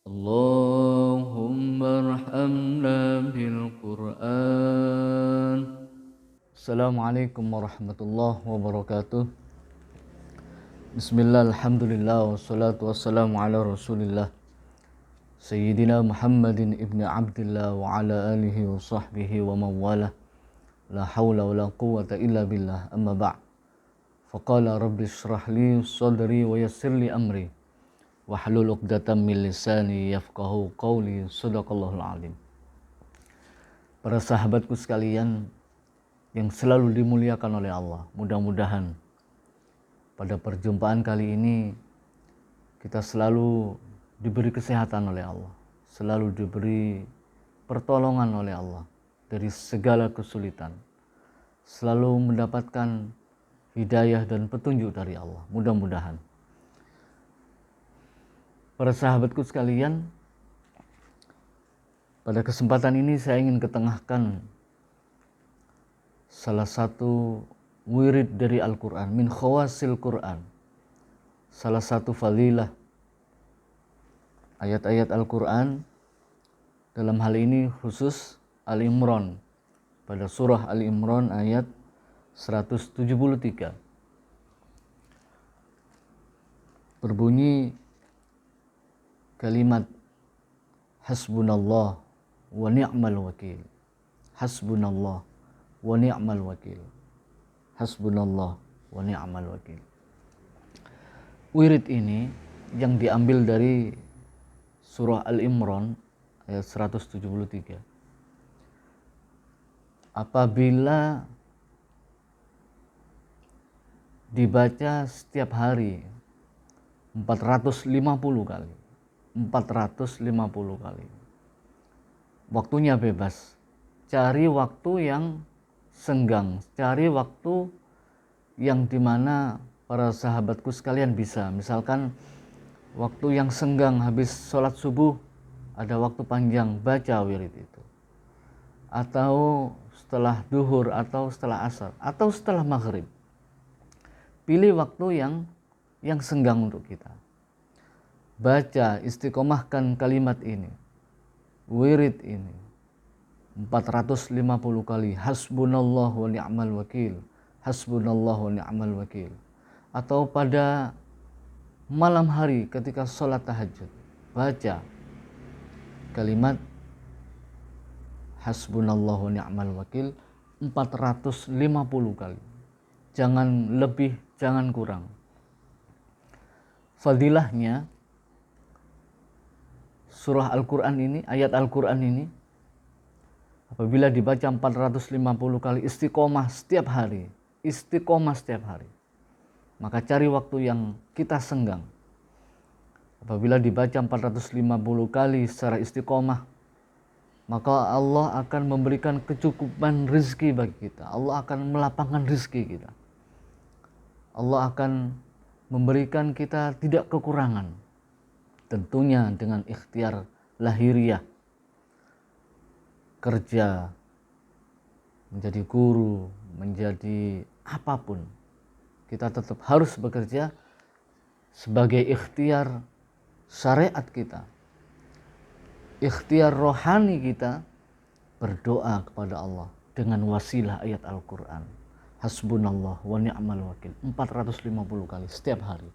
اللهم ارحمنا بالقرآن. Assalamualaikum warahmatullahi wabarakatuh. Bismillah, alhamdulillah, wassalatu wassalamu ala rasulillah Sayyidina Muhammadin ibni Abdillah wa ala alihi wa sahbihi wa mawala. La hawla wa la quwwata illa billah, amma ba' faqala rabbi syrah li sadri wa yassir li amri wahlul 'uqdatam min lisani yafqahu qawli. Shadaqallahul azim. Para sahabatku sekalian yang selalu dimuliakan oleh Allah, mudah-mudahan pada perjumpaan kali ini kita selalu diberi kesehatan oleh Allah, selalu diberi pertolongan oleh Allah dari segala kesulitan, selalu mendapatkan hidayah dan petunjuk dari Allah, mudah-mudahan. Para sahabatku sekalian, pada kesempatan ini saya ingin ketengahkan salah satu wirid dari Al-Quran, min khawasil Quran, salah satu fadilah ayat-ayat Al-Quran, dalam hal ini khusus Al-Imran, pada surah Al-Imran ayat 173. Berbunyi kalimat hasbunallah wa ni'mal wakil. Hasbunallah wa ni'mal wakil. Hasbunallah wa ni'mal wakil. Wirid ini yang diambil dari surah Al-Imran ayat 173. Apabila dibaca setiap hari 450 kali. 450 kali. Waktunya bebas. Cari waktu yang senggang, cari waktu yang dimana para sahabatku sekalian bisa. Misalkan waktu yang senggang habis sholat subuh, ada waktu panjang, baca wirid itu. Atau setelah duhur, atau setelah asar, atau setelah maghrib. Pilih waktu yang senggang untuk kita. Baca, istiqomahkan kalimat ini, wirid ini 450 kali. Hasbunallah wa ni'mal wakil. Hasbunallah wa ni'mal wakil. Atau pada malam hari ketika sholat tahajud, baca kalimat hasbunallah wa ni'mal wakil 450 kali. Jangan lebih, jangan kurang. Fadilahnya surah Al-Quran ini, ayat Al-Quran ini, apabila dibaca 450 kali istiqomah setiap hari, maka cari waktu yang kita senggang. Apabila dibaca 450 kali secara istiqomah, maka Allah akan memberikan kecukupan rezeki bagi kita. Allah akan melapangkan rezeki kita. Allah akan memberikan kita tidak kekurangan. Tentunya dengan ikhtiar lahiriah, kerja, menjadi guru, menjadi apapun, kita tetap harus bekerja sebagai ikhtiar syariat kita, ikhtiar rohani kita, berdoa kepada Allah dengan wasilah ayat Al-Quran. Hasbunallah wa ni'mal wakil 450 kali setiap hari.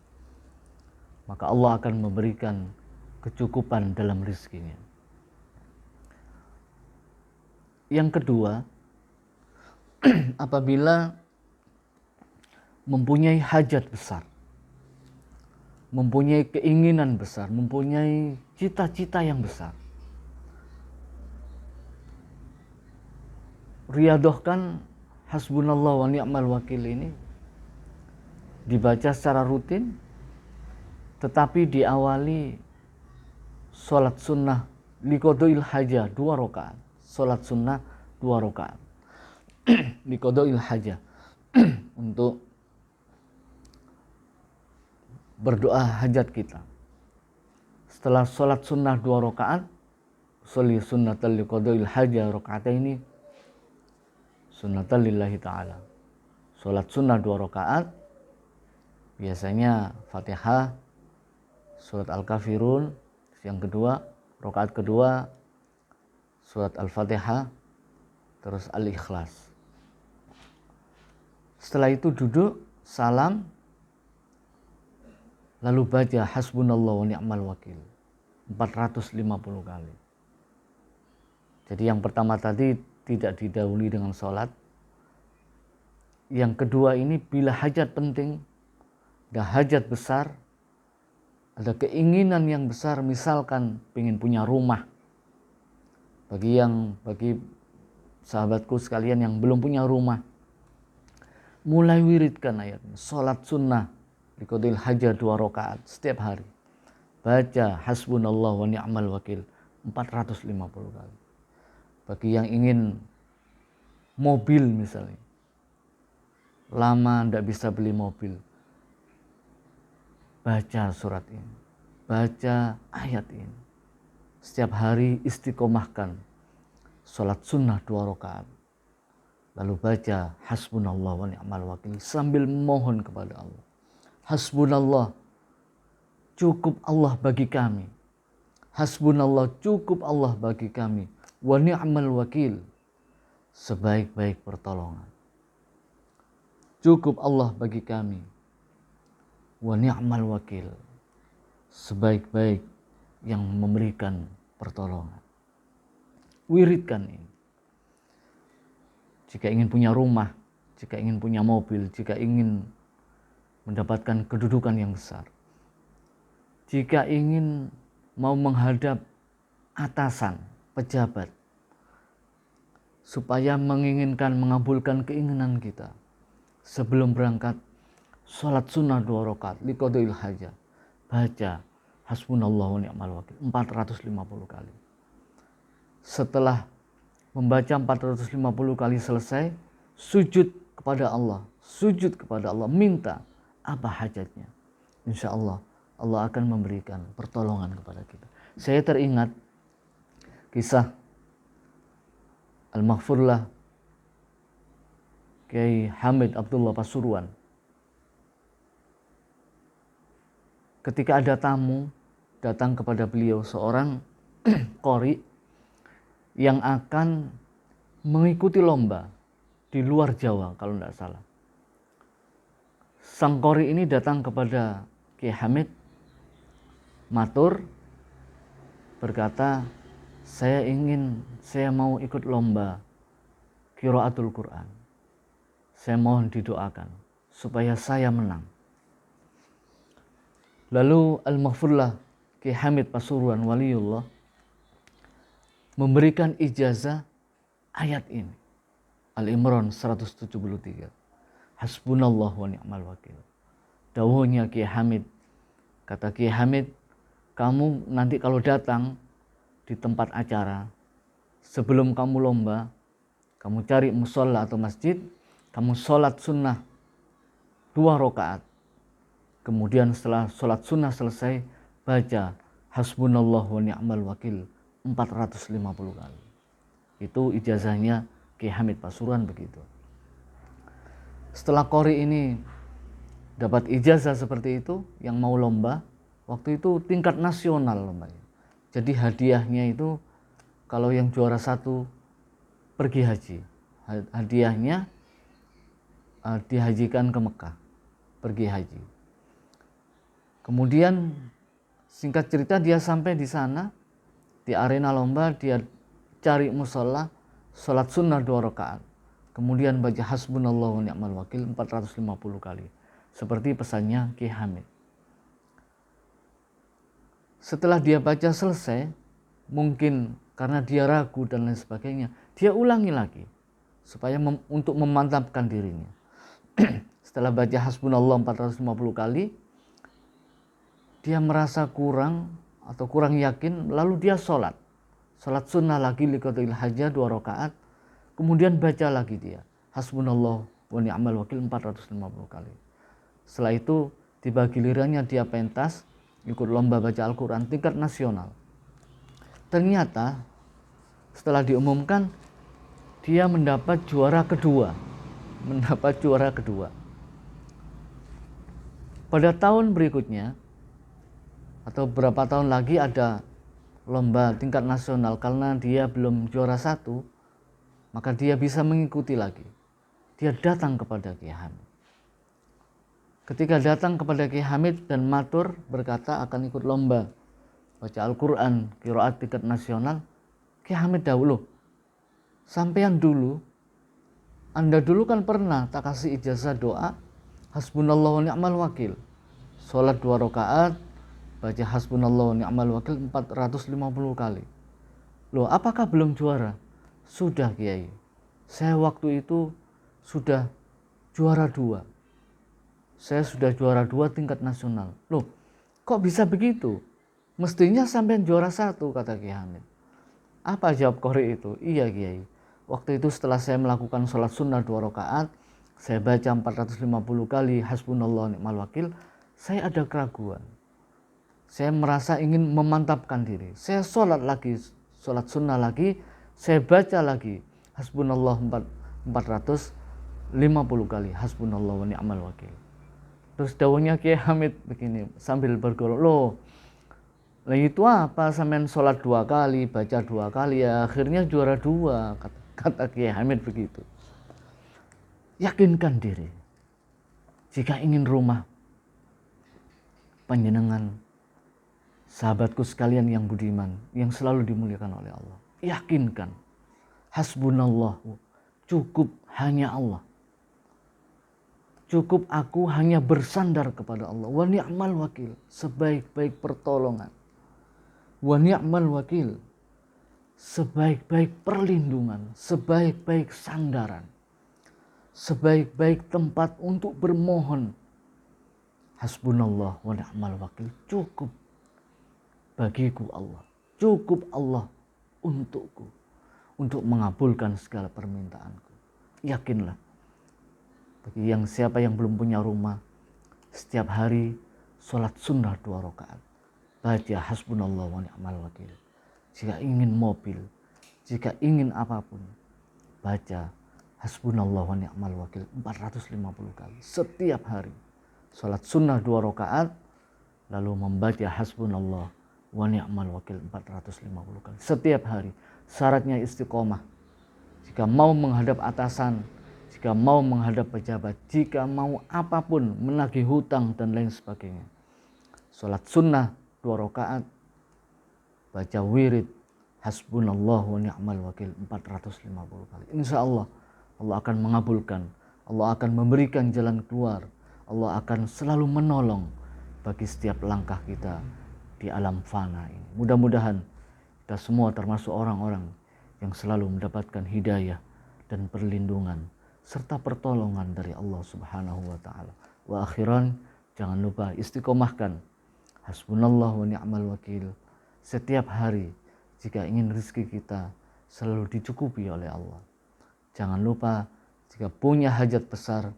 Maka Allah akan memberikan kecukupan dalam rezekinya. Yang kedua, apabila mempunyai hajat besar, mempunyai keinginan besar, mempunyai cita-cita yang besar, riadohkan hasbunallah wa ni'mal wakil ini dibaca secara rutin, tetapi diawali sholat sunnah liqodoil haja 2 rakaat. Sholat sunnah 2 rakaat liqodoil haja untuk berdoa hajat kita. Setelah sholat sunnah 2 rakaat, sholli sunnatal liqodoil haja rakaataini sunnatan lillahi ta'ala. Sholat sunnah 2 rakaat, biasanya Fatihah, surat Al-Kafirun, Yang kedua, rakaat kedua surat Al-Fatihah, terus Al-Ikhlas. Setelah itu duduk, salam, lalu baca hasbunallahu wa ni'mal wakil 450 kali. Jadi yang pertama tadi tidak didahului dengan sholat. Yang kedua ini bila hajat penting, ada hajat besar, ada keinginan yang besar, misalkan ingin punya rumah. Bagi sahabatku sekalian yang belum punya rumah, mulai wiridkan ayatnya. Sholat sunnah liqadil hajat 2 rakaat setiap hari. Baca hasbunallahu wa ni'mal wakil 450 kali. Bagi yang ingin mobil misalnya, lama tidak bisa beli mobil, baca surat ini, baca ayat ini. Setiap hari istiqomahkan sholat sunnah 2 rakaat. Lalu baca hasbunallah wa ni'mal wakil sambil mohon kepada Allah. Hasbunallah, cukup Allah bagi kami. Hasbunallah, cukup Allah bagi kami. Wa ni'mal wakil, sebaik-baik pertolongan. Cukup Allah bagi kami. Wa ni'mal wakil, sebaik-baik yang memberikan pertolongan. Wiridkan ini. Jika ingin punya rumah, jika ingin punya mobil, jika ingin mendapatkan kedudukan yang besar, jika ingin mau menghadap atasan, pejabat, supaya menginginkan mengabulkan keinginan kita, sebelum berangkat sholat sunnah 2 rakaat liqadil hajat, baca hasbunallahu wa ni'mal wakil 450 kali. Setelah membaca 450 kali selesai, sujud kepada Allah, minta apa hajatnya. Insya Allah, Allah akan memberikan pertolongan kepada kita. Saya teringat kisah Al-Maghfurlah Kiai Hamid Abdullah Pasuruan. Ketika ada tamu datang kepada beliau, seorang qori yang akan mengikuti lomba di luar Jawa kalau tidak salah. Sang qori ini datang kepada Kiai Hamid, matur, berkata, saya mau ikut lomba qiraatul Quran. Saya mohon didoakan supaya saya menang. Lalu Al-Maghfurlah Kiai Hamid Pasuruan waliullah memberikan ijazah ayat ini. Al-Imran 173. Hasbunallah wa ni'mal wakil. Dawuhnya Kiai Hamid. Kata Kiai Hamid, kamu nanti kalau datang di tempat acara, sebelum kamu lomba, kamu cari musola atau masjid, kamu sholat sunnah 2 rakaat. Kemudian setelah sholat sunnah selesai, baca hasbunallah wa ni'mal wakil 450 kali. Itu ijazahnya Kiai Hamid Pasuruan begitu. Setelah qori ini dapat ijazah seperti itu, yang mau lomba, waktu itu tingkat nasional lombanya. Jadi hadiahnya itu kalau yang juara 1 pergi haji. Hadiahnya dihajikan ke Mekah, pergi haji. Kemudian singkat cerita dia sampai di sana, di arena lomba dia cari musola, sholat sunnah 2 rakaat. Kemudian baca hasbunallahu wa ni'mal wakil 450 kali. Seperti pesannya Kiai Hamid. Setelah dia baca selesai, mungkin karena dia ragu dan lain sebagainya, dia ulangi lagi supaya untuk memantapkan dirinya. Setelah baca hasbunallah 450 kali, dia merasa kurang yakin, lalu dia sholat sunnah lagi liqadil hajat 2 rakaat, kemudian baca lagi dia hasbunallah wa ni'mal wakil 450 kali. Setelah itu tiba gilirannya dia pentas ikut lomba baca Al-Quran tingkat nasional. Ternyata setelah diumumkan dia mendapat juara kedua. Pada tahun berikutnya atau berapa tahun lagi ada lomba tingkat nasional, karena dia belum juara 1, maka dia bisa mengikuti lagi. Dia datang kepada Kiai Hamid. Ketika datang kepada Kiai Hamid dan matur berkata akan ikut lomba baca Al-Quran qiraat tingkat nasional, Kiai Hamid dahulu, sampean dulu, Anda dulu kan pernah tak kasih ijazah doa hasbunallah wa ni'mal wakil, sholat 2 rakaat baca hasbunallah wa ni'mal wakil 450 kali. Loh, apakah belum juara? Sudah Kiai, saya waktu itu sudah juara 2. Saya sudah juara 2 tingkat nasional. Loh, kok bisa begitu? Mestinya sampean juara 1, kata Kiai Hamid. Apa jawab qori itu? Iya Kiai, waktu itu setelah saya melakukan sholat sunnah 2 rakaat, saya baca 450 kali hasbunallah ni'mal wakil, saya ada keraguan. Saya merasa ingin memantapkan diri. Saya sholat lagi, sholat sunnah lagi, saya baca lagi hasbunallah 450 kali hasbunallah wa ni'mal wakil. Terus dawuhnya Kiai Hamid begini sambil bergolok, loh itu apa, sampean sholat 2 kali, baca 2 kali, ya akhirnya juara 2, kata Kiai Hamid begitu. Yakinkan diri. Jika ingin rumah panjenengan, sahabatku sekalian yang budiman, yang selalu dimuliakan oleh Allah, yakinkan hasbunallah, cukup hanya Allah. Cukup aku hanya bersandar kepada Allah. Wa ni'mal wakil, sebaik-baik pertolongan. Wa ni'mal wakil, sebaik-baik perlindungan, sebaik-baik sandaran, sebaik-baik tempat untuk bermohon. Hasbunallah wa ni'mal wakil, cukup bagiku Allah, cukup Allah untukku, untuk mengabulkan segala permintaanku. Yakinlah, bagi siapa yang belum punya rumah, setiap hari sholat sunnah 2 rakaat, baca hasbunallah wa ni'mal wakil. Jika ingin mobil, jika ingin apapun, baca hasbunallah wa ni'mal wakil 450 kali setiap hari. Sholat sunnah 2 rakaat, lalu membaca hasbunallah wa ni'mal wakil 450 kali setiap hari. Syaratnya istiqomah. Jika mau menghadap atasan, jika mau menghadap pejabat, jika mau apapun, menagih hutang dan lain sebagainya, sholat sunnah 2 rakaat, baca wirid hasbunallah wa ni'mal wakil 450 kali. Insya Allah, Allah akan mengabulkan, Allah akan memberikan jalan keluar, Allah akan selalu menolong bagi setiap langkah kita di alam fana ini. Mudah-mudahan kita semua termasuk orang-orang yang selalu mendapatkan hidayah dan perlindungan serta pertolongan dari Allah Subhanahu wa taala. Wa akhiran, jangan lupa istiqomahkan hasbunallah wa ni'mal wakil setiap hari jika ingin rezeki kita selalu dicukupi oleh Allah. Jangan lupa jika punya hajat besar,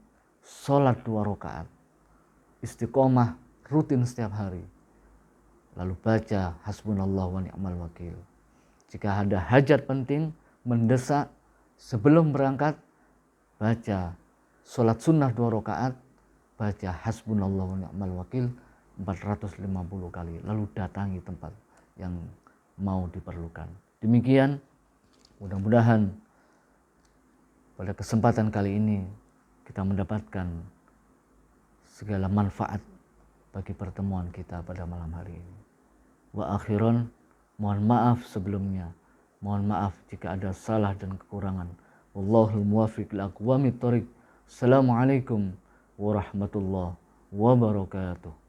sholat 2 rakaat, istiqomah rutin setiap hari, lalu baca hasbunallah wa ni'mal wakil. Jika ada hajat penting mendesak, sebelum berangkat baca sholat sunnah 2 rakaat, baca hasbunallah wa ni'mal wakil 450 kali, lalu datangi tempat yang mau diperlukan. Demikian, mudah-mudahan pada kesempatan kali ini kita mendapatkan segala manfaat bagi pertemuan kita pada malam hari ini. Wa akhiran, mohon maaf sebelumnya, mohon maaf jika ada salah dan kekurangan. Wallahul muwaffiq li aqwamit thoriq. Assalamualaikum warahmatullahi wabarakatuh.